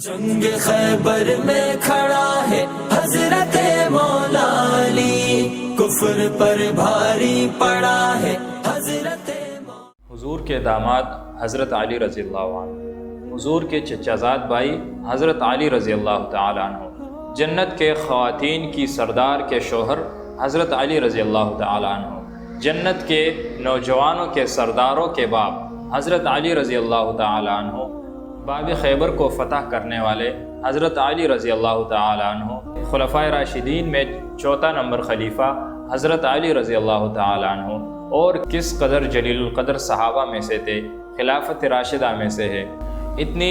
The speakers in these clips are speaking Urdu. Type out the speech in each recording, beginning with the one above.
جنگ خیبر میں کھڑا ہے حضرت مولا علی، کفر پر بھاری پڑا ہے حضرت حضور کے داماد حضرت علی رضی اللہ عنہ، حضور کے چچا زاد بھائی حضرت علی رضی اللہ تعالیٰ عنہ، جنت کے خواتین کی سردار کے شوہر حضرت علی رضی اللہ تعالیٰ عنہ، جنت کے نوجوانوں کے سرداروں کے باپ حضرت علی رضی اللہ تعالیٰ عنہ، باب خیبر کو فتح کرنے والے حضرت علی رضی اللہ تعالیٰ عنہ، خلفائے راشدین میں چوتھا نمبر خلیفہ حضرت علی رضی اللہ تعالیٰ عنہ، اور کس قدر جلیل القدر صحابہ میں سے تھے، خلافت راشدہ میں سے ہے۔ اتنی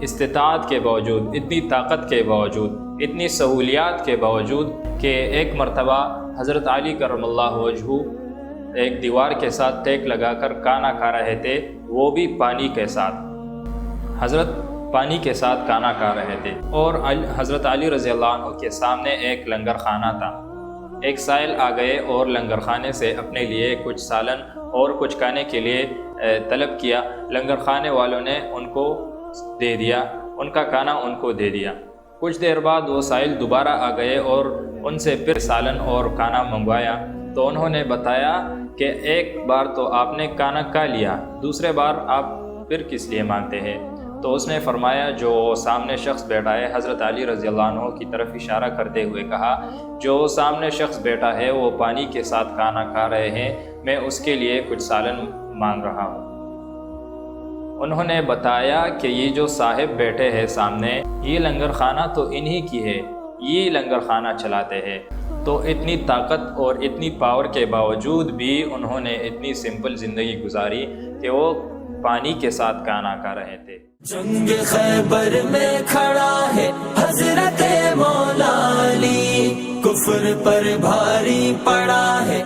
استطاعت کے باوجود، اتنی طاقت کے باوجود، اتنی سہولیات کے باوجود کہ ایک مرتبہ حضرت علی کرم اللہ وجہہ ایک دیوار کے ساتھ ٹیک لگا کر کھانا کھا رہے تھے، وہ بھی پانی کے ساتھ۔ حضرت پانی کے ساتھ کھانا کھا رہے تھے، اور حضرت علی رضی اللہ عنہ کے سامنے ایک لنگر خانہ تھا۔ ایک سائل آ گئے اور لنگر خانے سے اپنے لیے کچھ سالن اور کچھ کھانے کے لیے طلب کیا۔ لنگر خانے والوں نے ان کو دے دیا، ان کا کھانا ان کو دے دیا۔ کچھ دیر بعد وہ سائل دوبارہ آ گئے اور ان سے پھر سالن اور کھانا منگوایا، تو انہوں نے بتایا کہ ایک بار تو آپ نے کھانا کھا لیا، دوسرے بار آپ پھر کس لیے مانگتے ہیں؟ تو اس نے فرمایا، جو سامنے شخص بیٹھا ہے، حضرت علی رضی اللہ عنہ کی طرف اشارہ کرتے ہوئے کہا، جو سامنے شخص بیٹھا ہے وہ پانی کے ساتھ کھانا کھا رہے ہیں، میں اس کے لیے کچھ سالن مانگ رہا ہوں۔ انہوں نے بتایا کہ یہ جو صاحب بیٹھے ہیں سامنے، یہ لنگر خانہ تو انہی کی ہے، یہ لنگر خانہ چلاتے ہیں۔ تو اتنی طاقت اور اتنی پاور کے باوجود بھی انہوں نے اتنی سمپل زندگی گزاری کہ وہ پانی کے ساتھ کھانا کھا رہے تھے۔ جنگ خیبر میں کھڑا ہے حضرت مولا علی، کفر پر بھاری پڑا ہے